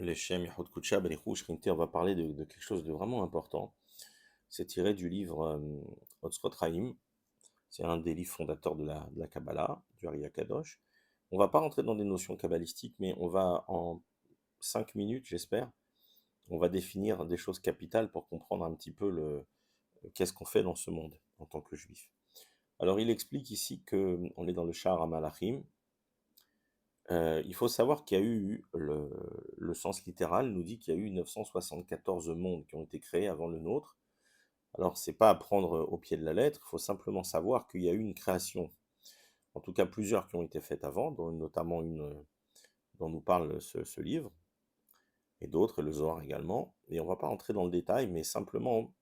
Les Shem Yahud Kutsha Benichou Shrinté, on va parler de quelque chose de vraiment important. C'est tiré du livre Otzkot Chaim. C'est un des livres fondateurs de la Kabbalah, du Ari Kadosh. On va pas rentrer dans des notions kabbalistiques, mais on va en 5 minutes, j'espère, on va définir des choses capitales pour comprendre un petit peu qu'est-ce qu'on fait dans ce monde en tant que juif. Alors il explique ici que on est dans le Sha'ar HaMalachim. Il faut savoir qu'il y a eu, le sens littéral nous dit qu'il y a eu 974 mondes qui ont été créés avant le nôtre. Alors c'est pas à prendre au pied de la lettre, il faut simplement savoir qu'il y a eu une création, en tout cas plusieurs qui ont été faites avant, dont notamment une dont nous parle ce livre, et d'autres, et le Zohar également. Et on va pas entrer dans le détail, mais simplement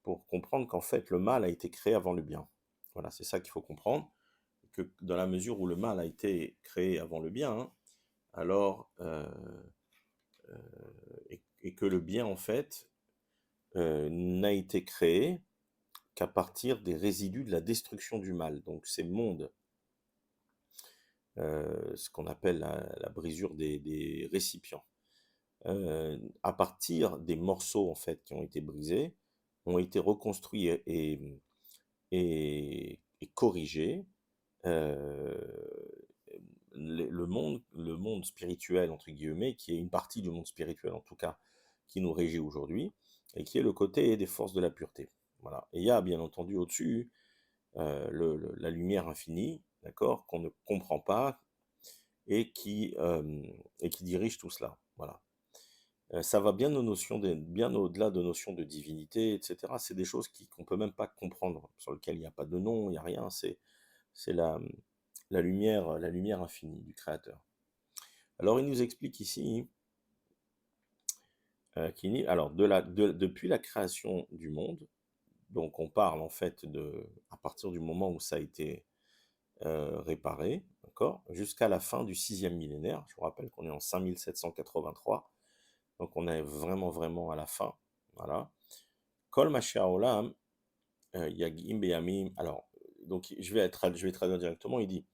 pour comprendre qu'en fait le mal a été créé avant le bien. Voilà, c'est ça qu'il faut comprendre, que dans la mesure où le mal a été créé avant le bien, hein, alors et que le bien en fait n'a été créé qu'à partir des résidus de la destruction du mal. Donc ces mondes, ce qu'on appelle la brisure des récipients, à partir des morceaux en fait qui ont été brisés, ont été reconstruits et corrigés. euh, le monde spirituel, entre guillemets, qui est une partie du monde spirituel en tout cas, qui nous régit aujourd'hui, et qui est le côté des forces de la pureté. Voilà. Et il y a bien entendu au-dessus la lumière infinie, d'accord, qu'on ne comprend pas et qui dirige tout cela. Voilà. Ça va bien bien au-delà de notions de divinité, etc. C'est des choses qu'on peut même pas comprendre, sur lesquelles il n'y a pas de nom, il n'y a rien. C'est la lumière infinie du Créateur. Alors il nous explique ici alors depuis la création du monde, donc on parle en fait à partir du moment où ça a été réparé, d'accord, jusqu'à la fin du 6e millénaire. Je vous rappelle qu'on est en 5783, donc on est vraiment vraiment à la fin. Voilà. Kol Mashiach Olam Yagim Beyamim. Alors, donc je vais traduire directement. Il dit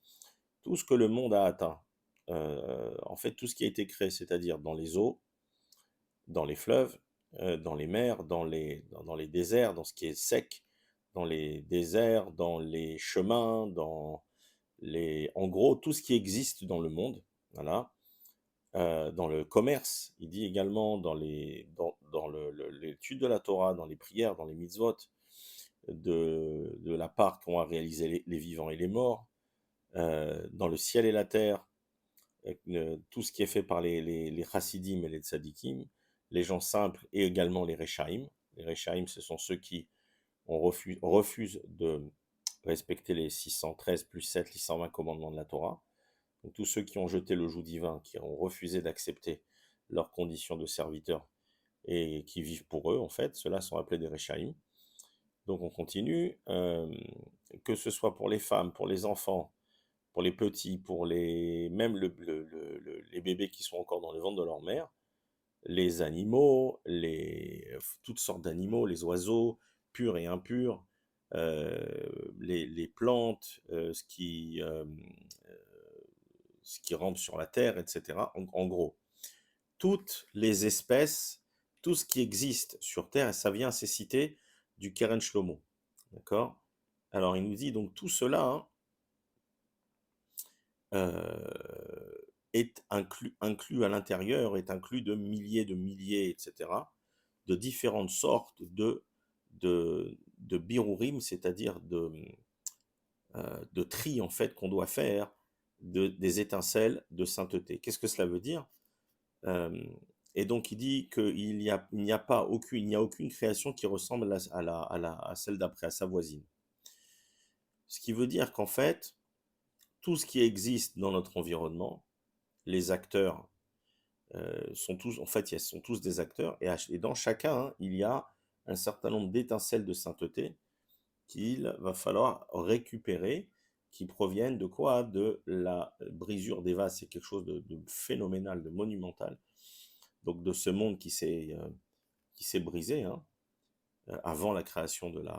tout ce que le monde a atteint, en fait tout ce qui a été créé, c'est-à-dire dans les eaux, dans les fleuves, dans les mers, dans les déserts, dans ce qui est sec, dans les déserts, dans les chemins, en gros, tout ce qui existe dans le monde, voilà, dans le commerce, il dit également l'étude de la Torah, dans les prières, dans les mitzvot, de la part qu'ont à réaliser les vivants et les morts, dans le ciel et la terre, tout ce qui est fait par les chassidim et les tzadikim, les gens simples et également les rechaim. Les rechaim, ce sont ceux qui refusent de respecter les 613 plus 7, les 120 commandements de la Torah. Donc tous ceux qui ont jeté le joug divin, qui ont refusé d'accepter leurs conditions de serviteurs et qui vivent pour eux, en fait, ceux-là sont appelés des rechaim. Donc on continue, que ce soit pour les femmes, pour les enfants, pour les petits, pour même les bébés qui sont encore dans le ventre de leur mère, les animaux, toutes sortes d'animaux, les oiseaux, purs et impurs, les plantes, ce qui rampe sur la terre, etc. En gros, toutes les espèces, tout ce qui existe sur Terre, et ça vient, c'est cité du Keren Shlomo. D'accord. Alors il nous dit donc tout cela, hein, est inclus à l'intérieur, est inclus de milliers, etc., de différentes sortes de birurim, c'est-à-dire de tri en fait qu'on doit faire, des étincelles de sainteté. Qu'est-ce que cela veut dire? Et donc il dit qu'il n'y a pas aucune, il n'y a aucune création qui ressemble à celle d'après, à sa voisine. Ce qui veut dire qu'en fait, tout ce qui existe dans notre environnement, les acteurs sont tous, en fait, ils sont tous des acteurs, et dans chacun, hein, il y a un certain nombre d'étincelles de sainteté qu'il va falloir récupérer, qui proviennent de quoi? De la brisure des vases. C'est quelque chose de phénoménal, de monumental. Donc de ce monde qui s'est brisé, hein, avant la création d'une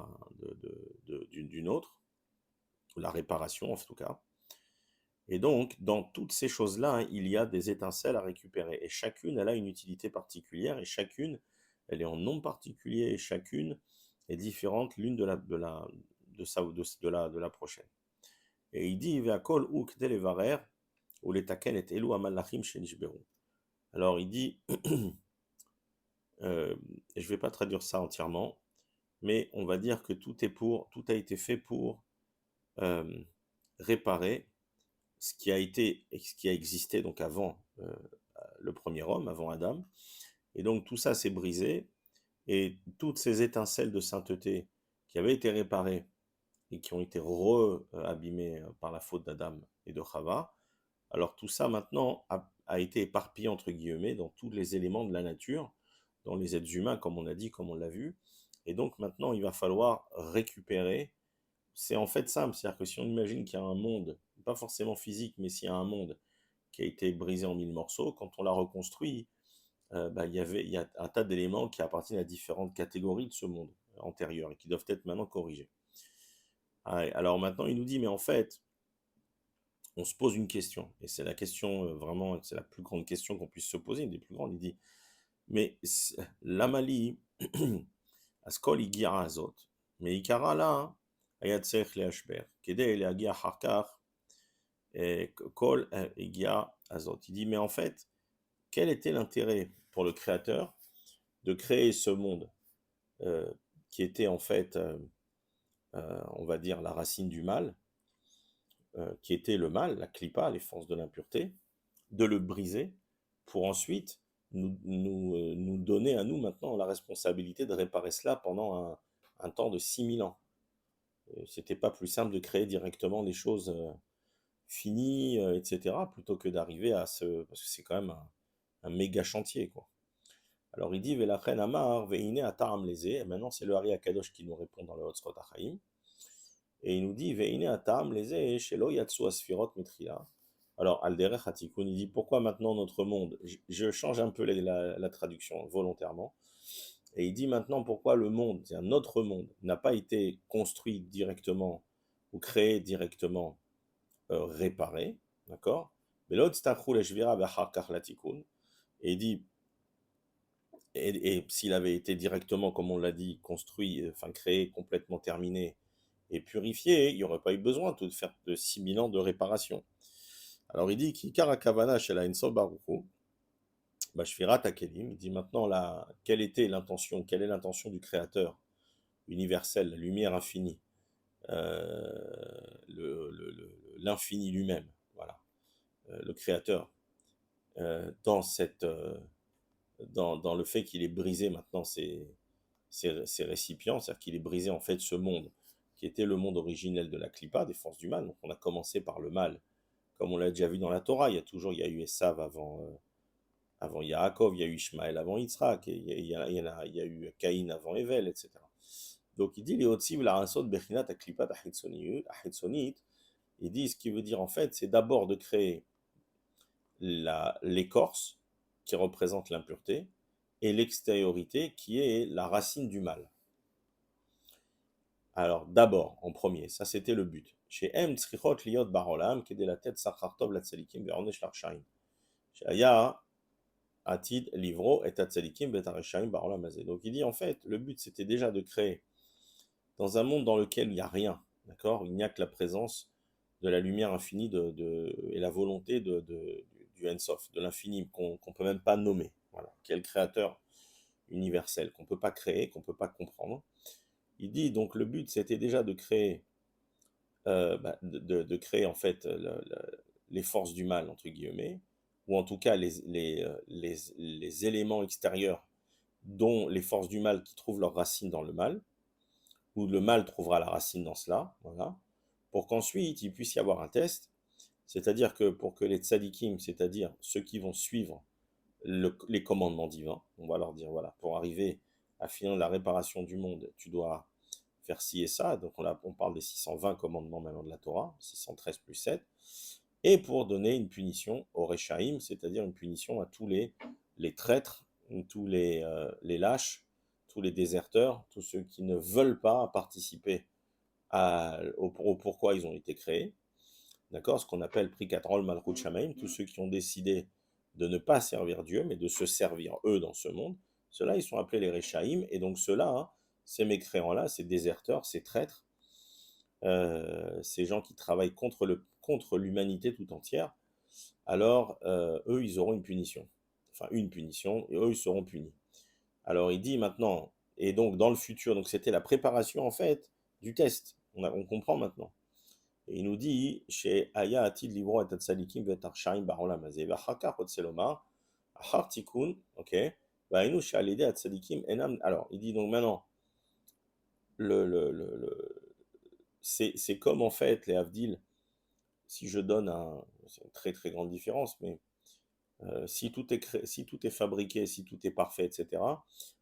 autre, ou la réparation en tout cas. Et donc, dans toutes ces choses-là, hein, il y a des étincelles à récupérer. Et chacune, elle a une utilité particulière, et chacune, elle est en nombre particulier, et chacune est différente l'une de la prochaine. Et il dit, Ve'akol uk delevarer, ou les taken et elu amalachim shenishberu. Alors il dit, et je ne vais pas traduire ça entièrement, mais on va dire que tout a été fait pour euh, réparer ce qui a existé donc avant le premier homme, avant Adam. Et donc tout ça s'est brisé, et toutes ces étincelles de sainteté qui avaient été réparées et qui ont été re-abîmées par la faute d'Adam et de Chava, alors tout ça maintenant a été éparpillé entre guillemets dans tous les éléments de la nature, dans les êtres humains comme on a dit, comme on l'a vu. Et donc maintenant il va falloir récupérer. C'est en fait simple, c'est-à-dire que si on imagine qu'il y a un monde, pas forcément physique, mais s'il y a un monde qui a été brisé en mille morceaux, quand on l'a reconstruit, bah, il y a un tas d'éléments qui appartiennent à différentes catégories de ce monde antérieur et qui doivent être maintenant corrigés. Ah, alors maintenant, il nous dit, mais en fait, on se pose une question, et c'est la question vraiment, c'est la plus grande question qu'on puisse se poser, une des plus grandes. Il dit, mais l'Amali, Askol Igira Azot, mais Ikara là, Ayatzech Leashber, Kede Leagia Harkar, et Kol Igia Azot. Il dit, mais en fait, quel était l'intérêt pour le créateur de créer ce monde euh, qui était en fait, on va dire, la racine du mal, qui était le mal, la clipa, les forces de l'impureté, de le briser pour ensuite nous donner à nous maintenant la responsabilité de réparer cela pendant un temps de 6000 ans. C'était pas plus simple de créer directement des choses finies, etc., plutôt que d'arriver à ce... Parce que c'est quand même un méga chantier, quoi. Alors il dit, Velachen Amar, Veine Ataram Leze, et maintenant c'est le Hari Akadosh qui nous répond dans le Hotzrot Achaim, et il nous dit, Veine Ataram Leze, Shelo Yatsu Asfirot Mitrila. Alors, Alderech Hatikun, il dit, pourquoi maintenant notre monde, je change un peu la traduction volontairement, et il dit maintenant pourquoi le monde, c'est-à-dire notre monde, n'a pas été construit directement ou créé directement, réparé, d'accord? Mais l'autre, et il dit, et s'il avait été directement, comme on l'a dit, construit, enfin créé, complètement terminé et purifié, il n'y aurait pas eu besoin de faire de 6000 ans de réparation. Alors il dit, Kikara Kavana Shela Enso Baruchu, Bashfirat Akelim, il dit maintenant là, quelle est l'intention du Créateur universel, la lumière infinie, l'infini lui-même, voilà, le Créateur, dans dans le fait qu'il ait brisé maintenant ces récipients, c'est-à-dire qu'il ait brisé en fait ce monde qui était le monde originel de la Klippa, des forces du mal. Donc on a commencé par le mal, comme on l'a déjà vu dans la Torah. Il y a eu Esav avant Yaakov, il y a eu Ishmaël avant Yitzhak, et il y a eu Caïn avant Evel, etc. Donc il dit les Otziv la Rasot Bechinat Aklipat Achitzonit. Il dit ce qui veut dire en fait, c'est d'abord de créer l'écorce qui représente l'impureté et l'extériorité qui est la racine du mal. Alors d'abord, en premier, ça c'était le but. Chez M Tzrichot Liot Barolam, qui est la tête Sachartov la Tzalikim Veronesh Larchaim. Chez Aya Atid Livro et Tatzalikim Betareshaim Barolam Azé. Donc il dit en fait, le but c'était déjà de créer dans un monde dans lequel il n'y a rien, d'accord? Il n'y a que la présence de la lumière infinie et la volonté du Ensof, de l'infini, qu'on ne peut même pas nommer, voilà, qui est le créateur universel, qu'on ne peut pas créer, qu'on ne peut pas comprendre. Il dit donc le but c'était déjà de créer, de créer en fait les forces du mal, entre guillemets, ou en tout cas les éléments extérieurs dont les forces du mal qui trouvent leur racine dans le mal, où le mal trouvera la racine dans cela, voilà, pour qu'ensuite il puisse y avoir un test, c'est-à-dire que pour que les tzadikim, c'est-à-dire ceux qui vont suivre les commandements divins, on va leur dire, voilà, pour arriver à finir la réparation du monde, tu dois faire ci et ça, donc on parle des 620 commandements maintenant de la Torah, 613 plus 7, et pour donner une punition aux Rechaïm, c'est-à-dire une punition à tous les traîtres, tous les lâches, tous les déserteurs, tous ceux qui ne veulent pas participer au pourquoi ils ont été créés. d'accord, ce qu'on appelle Prikatrol Malchut Shamaim, tous ceux qui ont décidé de ne pas servir Dieu, mais de se servir eux dans ce monde, ceux-là, ils sont appelés les Réchaïm, et donc ceux-là, hein, ces mécréants-là, ces déserteurs, ces traîtres, ces gens qui travaillent contre l'humanité tout entière, alors eux, ils auront une punition. Enfin, une punition, et eux, ils seront punis. Alors il dit maintenant, et donc dans le futur, donc c'était la préparation en fait du test. On comprend maintenant. Et il nous dit, chez Aya Atid Livro et Tatsalikim Vetarchaim Barolam Azeh, Vachakar Otselomar, Achar Tikkun, ok, Vainu Shalede Atsalikim Enam. Alors il dit donc maintenant, c'est comme en fait les Havdil, si je donne c'est une très très grande différence, mais si tout est fabriqué, si tout est parfait, etc.,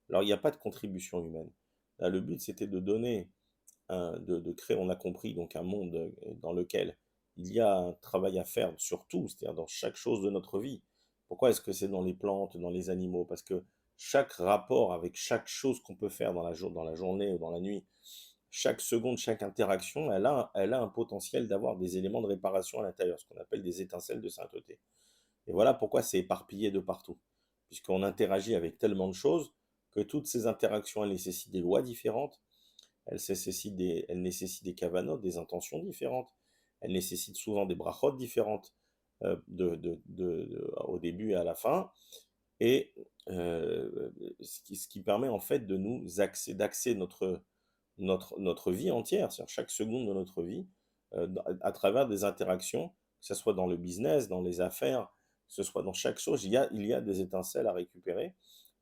alors il n'y a pas de contribution humaine. Là, le but, c'était de donner, de créer, on a compris, donc un monde dans lequel il y a un travail à faire sur tout, c'est-à-dire dans chaque chose de notre vie. Pourquoi est-ce que c'est dans les plantes, dans les animaux? Parce que chaque rapport avec chaque chose qu'on peut faire dans la journée ou dans la nuit, chaque seconde, chaque interaction, elle a un potentiel d'avoir des éléments de réparation à l'intérieur, ce qu'on appelle des étincelles de sainteté. Et voilà pourquoi c'est éparpillé de partout, puisqu'on interagit avec tellement de choses que toutes ces interactions, elles nécessitent des lois différentes, elles nécessitent des kavanotes, des intentions différentes, elles nécessitent souvent des brachot différentes au début et à la fin, et ce qui permet en fait de d'axer notre vie entière, c'est-à-dire chaque seconde de notre vie, à travers des interactions, que ce soit dans le business, dans les affaires, que ce soit dans chaque chose, il y a des étincelles à récupérer.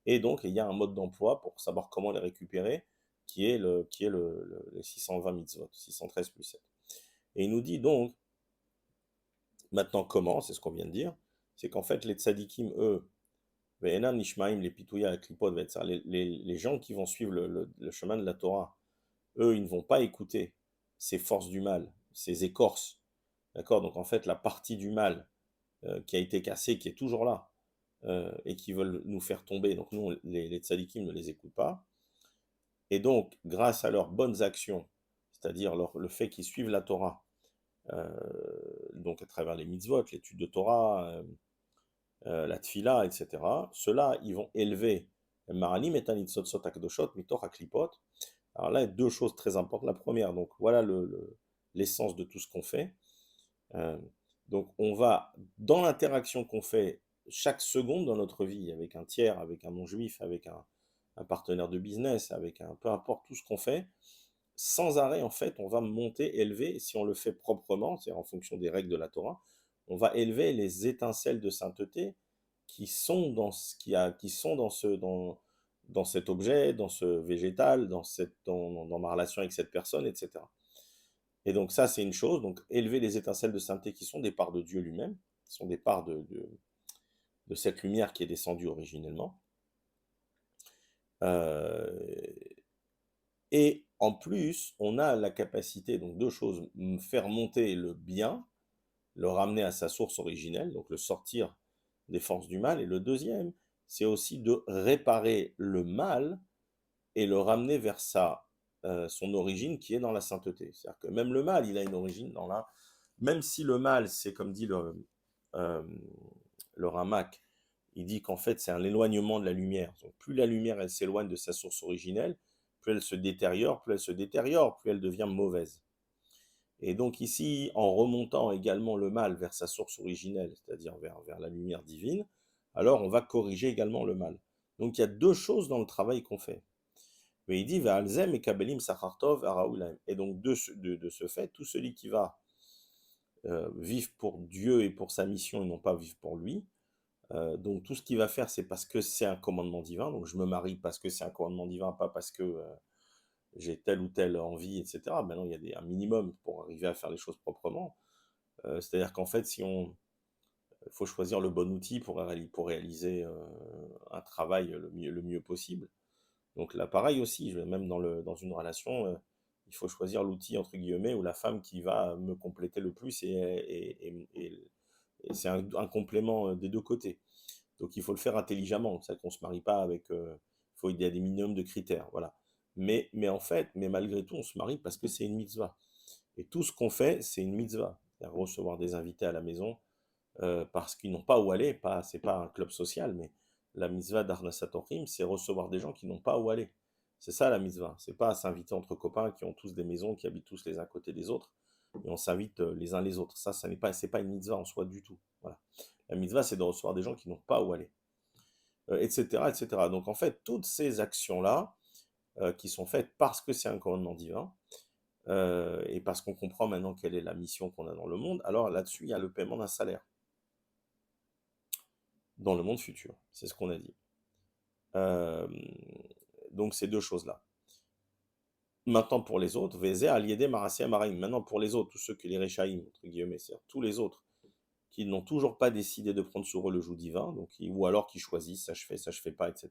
Et donc, il y a un mode d'emploi pour savoir comment les récupérer, qui est le 620 mitzvot, 613 plus 7. Et il nous dit donc, maintenant comment, c'est ce qu'on vient de dire, c'est qu'en fait, les tzadikim, eux, Ve'enam nishmaim, les pitouya, les klipot, les gens qui vont suivre le chemin de la Torah, eux, ils ne vont pas écouter ces forces du mal, ces écorces. D'accord. Donc en fait, la partie du mal qui a été cassée, qui est toujours là, et qui veulent nous faire tomber. Donc nous, les tzadikim ne les écoutent pas. Et donc, grâce à leurs bonnes actions, c'est-à-dire le fait qu'ils suivent la Torah, euh, donc à travers les mitzvot, l'étude de Torah, la tfila, etc., ceux-là, ils vont élever Maranim et Tanitzotzot Akdoshot, Mitor Aklipot. Alors là, il y a deux choses très importantes. La première, donc voilà l'essence de tout ce qu'on fait. Euh, donc on va, dans l'interaction qu'on fait chaque seconde dans notre vie, avec un tiers, avec un non-juif, avec un partenaire de business, avec peu importe tout ce qu'on fait, sans arrêt, en fait, on va monter, élever, si on le fait proprement, c'est-à-dire en fonction des règles de la Torah, on va élever les étincelles de sainteté qui sont qui sont dans cet objet, dans ce végétal, dans ma relation avec cette personne, etc. Et donc ça, c'est une chose. Donc élever les étincelles de sainteté qui sont des parts de Dieu lui-même, qui sont des parts de cette lumière qui est descendue originellement. Euh, et en plus, on a la capacité, donc deux choses, faire monter le bien, le ramener à sa source originelle, donc le sortir des forces du mal. Et le deuxième, c'est aussi de réparer le mal et le ramener vers son origine qui est dans la sainteté. C'est-à-dire que même le mal, il a une origine dans la... Même si le mal, c'est comme dit euh, le Ramak, il dit qu'en fait c'est un éloignement de la lumière. Donc, plus la lumière elle s'éloigne de sa source originelle, plus elle se détériore, plus elle devient mauvaise. Et donc ici, en remontant également le mal vers sa source originelle, c'est-à-dire vers la lumière divine, alors on va corriger également le mal. Donc il y a deux choses dans le travail qu'on fait. Mais il dit, Ve'alzem et kabelim sachartov araoulaim. Et donc de ce fait, tout celui qui va vivre pour Dieu et pour sa mission et non pas vivre pour lui, donc tout ce qu'il va faire, c'est parce que c'est un commandement divin. Donc je me marie parce que c'est un commandement divin, pas parce que j'ai telle ou telle envie, etc. Maintenant, il y a un minimum pour arriver à faire les choses proprement. C'est-à-dire qu'en fait, si on faut choisir le bon outil pour réaliser un travail le mieux possible. Donc là, pareil aussi, même dans une relation, il faut choisir l'outil, entre guillemets, ou la femme qui va me compléter le plus, et c'est un complément des deux côtés. Donc il faut le faire intelligemment, c'est ça qu'on ne se marie pas avec... il y a des minimums de critères, voilà. Mais en fait, mais malgré tout, on se marie parce que c'est une mitzvah. Et tout ce qu'on fait, c'est une mitzvah. c'est-à-dire recevoir des invités à la maison parce qu'ils n'ont pas où aller, c'est pas un club social, mais la mitzvah d'Arnasat Orchim, c'est recevoir des gens qui n'ont pas où aller. C'est ça la mitzvah, c'est pas s'inviter entre copains qui ont tous des maisons, qui habitent tous les uns à côté des autres, et on s'invite les uns les autres. Ça n'est pas, c'est pas une mitzvah en soi du tout. Voilà. La mitzvah, c'est de recevoir des gens qui n'ont pas où aller, etc., etc. Donc en fait, toutes ces actions-là, qui sont faites parce que c'est un commandement divin, et parce qu'on comprend maintenant quelle est la mission qu'on a dans le monde, alors là-dessus, il y a le paiement d'un salaire dans le monde futur. C'est ce qu'on a dit. Euh, donc ces deux choses-là. Maintenant pour les autres, Vézé, Aliédé, Marassia, Maraïm. Maintenant pour les autres, tous ceux qui les Réchaïm, entre guillemets, c'est-à-dire tous les autres qui n'ont toujours pas décidé de prendre sur eux le joug divin, donc, ou alors qui choisissent, ça je fais pas, etc.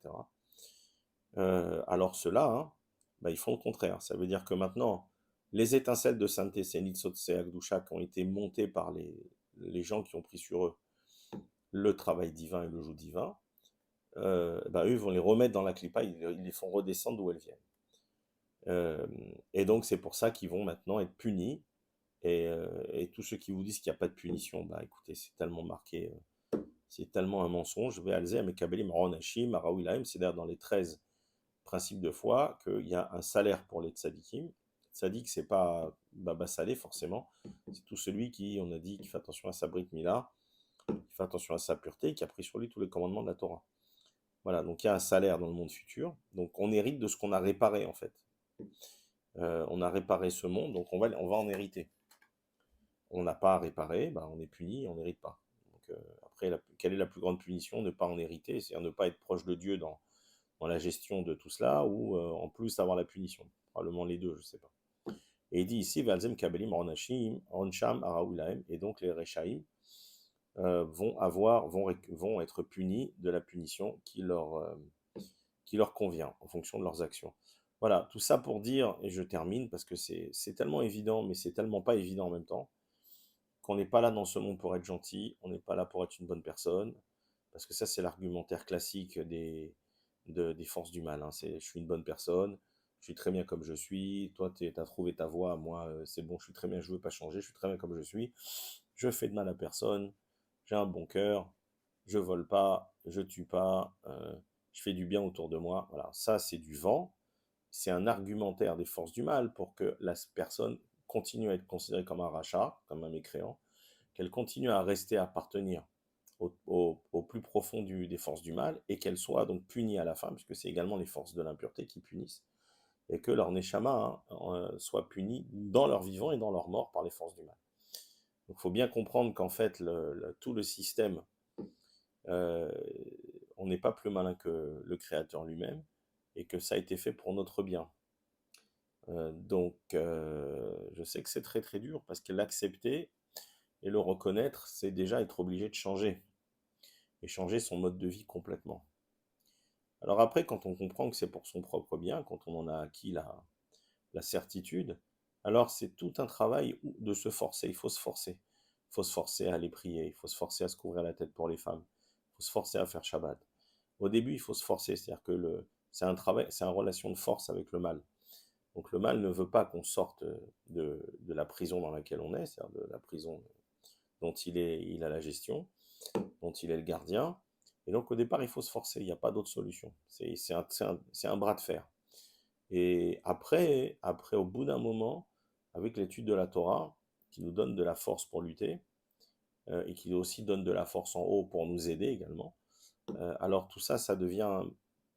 Alors ceux-là, hein, bah, ils font le contraire. Ça veut dire que maintenant, les étincelles de sainteté, c'est Nitzotse Agdusha, qui ont été montées par les gens qui ont pris sur eux le travail divin et le joug divin, bah, eux ils vont les remettre dans la clipa, ils les font redescendre d'où elles viennent. Et donc c'est pour ça qu'ils vont maintenant être punis. Et tous ceux qui vous disent qu'il n'y a pas de punition, bah écoutez, c'est tellement marqué, c'est tellement un mensonge. Ve'alze amekabelim ronashim arawilaim, c'est d'ailleurs dans les 13 principes de foi qu'il y a un salaire pour les tzadikim. Tzadik, c'est pas Baba Salé forcément, c'est tout celui qui, on a dit, qui fait attention à sa Brit Mila, qui fait attention à sa pureté, qui a pris sur lui tous les commandements de la Torah. Voilà, donc il y a un salaire dans le monde futur. Donc on hérite de ce qu'on a réparé en fait. On a réparé ce monde, donc on va en hériter. On n'a pas à réparer, bah, on est puni, on n'hérite pas. Donc, après, quelle est la plus grande punition? Ne pas en hériter, c'est-à-dire ne pas être proche de Dieu dans la gestion de tout cela, ou en plus avoir la punition. Probablement les deux, je ne sais pas. Et il dit ici, Valzem Kabelim Ronashim, Ronsham Araoulahem, et donc les Rechaim vont être punis de la punition qui leur convient en fonction de leurs actions. Voilà, tout ça pour dire, et je termine parce que c'est tellement évident, mais c'est tellement pas évident en même temps, qu'on n'est pas là dans ce monde pour être gentil, on n'est pas là pour être une bonne personne, parce que ça c'est l'argumentaire classique des forces du mal. Hein. C'est je suis une bonne personne, je suis très bien comme je suis, toi tu as trouvé ta voie, moi c'est bon, je suis très bien, je veux pas changer, je suis très bien comme je suis, je fais de mal à personne, j'ai un bon cœur, je vole pas, je tue pas, je fais du bien autour de moi. Voilà, ça c'est du vent, c'est un argumentaire des forces du mal pour que la personne continue à être considérée comme un rachat, comme un mécréant, qu'elle continue à rester à appartenir au plus profond des forces du mal, et qu'elle soit donc punie à la fin, puisque c'est également les forces de l'impureté qui punissent, et que leur neshama soit puni dans leur vivant et dans leur mort par les forces du mal. Donc il faut bien comprendre qu'en fait, tout le système, euh, on n'est pas plus malin que le Créateur lui-même, et que ça a été fait pour notre bien. Donc, je sais que c'est très très dur, parce que l'accepter et le reconnaître, c'est déjà être obligé de changer, et changer son mode de vie complètement. Alors après, quand on comprend que c'est pour son propre bien, quand on en a acquis la certitude, alors c'est tout un travail de se forcer, il faut se forcer. Il faut se forcer à aller prier, il faut se forcer à se couvrir la tête pour les femmes, il faut se forcer à faire Shabbat. Au début, il faut se forcer, c'est-à-dire que c'est un travail, c'est une relation de force avec le mal. Donc le mal ne veut pas qu'on sorte de la prison dans laquelle on est, c'est-à-dire de la prison dont il a la gestion, dont il est le gardien. Et donc au départ, il faut se forcer, il n'y a pas d'autre solution. C'est un bras de fer. Et après, au bout d'un moment, avec l'étude de la Torah, qui nous donne de la force pour lutter, et qui aussi donne de la force en haut pour nous aider également, alors tout ça, ça devient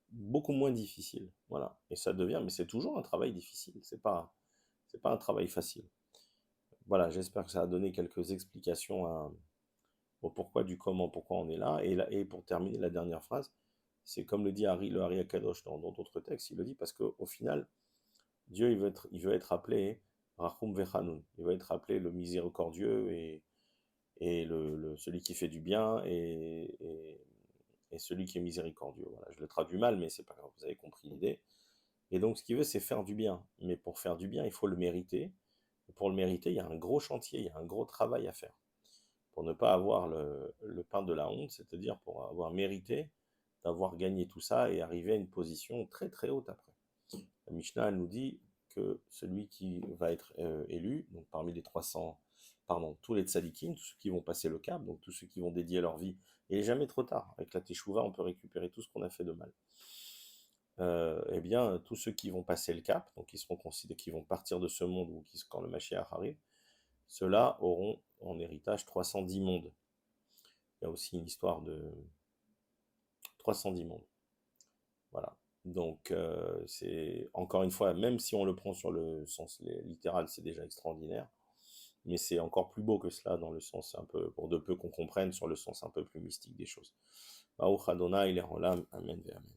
beaucoup moins difficile. Voilà. Et ça devient, mais c'est toujours un travail difficile, c'est pas un travail facile. Voilà, j'espère que ça a donné quelques explications au pourquoi du comment, pourquoi on est là. Et pour terminer la dernière phrase, c'est comme le dit le Hari Akadosh dans d'autres textes, il le dit parce qu'au final, Dieu il veut être appelé Rachum Vechanun, il veut être appelé le miséricordieux et celui qui fait du bien et celui qui est miséricordieux. Voilà, je le traduis mal, mais c'est pas grave, vous avez compris l'idée. Et donc ce qu'il veut, c'est faire du bien. Mais pour faire du bien, il faut le mériter. Et pour le mériter, il y a un gros chantier, il y a un gros travail à faire. Pour ne pas avoir le pain de la honte, c'est-à-dire pour avoir mérité d'avoir gagné tout ça et arriver à une position très très haute après. La Mishnah elle nous dit que celui qui va être élu, donc parmi les 300 pardon, tous les tzadikim, tous ceux qui vont passer le cap, donc tous ceux qui vont dédier leur vie. Il n'est jamais trop tard. Avec la teshuva, on peut récupérer tout ce qu'on a fait de mal. Eh bien, tous ceux qui vont passer le cap, donc qui seront considérés, qui vont partir de ce monde, ou qui, quand le Mashiach arrive, ceux-là auront en héritage 310 mondes. Il y a aussi une histoire de 310 mondes. Voilà. Donc, c'est encore une fois, même si on le prend sur le sens littéral, c'est déjà extraordinaire. Mais c'est encore plus beau que cela dans le sens un peu, pour de peu qu'on comprenne sur le sens un peu plus mystique des choses. Baruch Adonai, il est en l'âme. Amen, ve amen.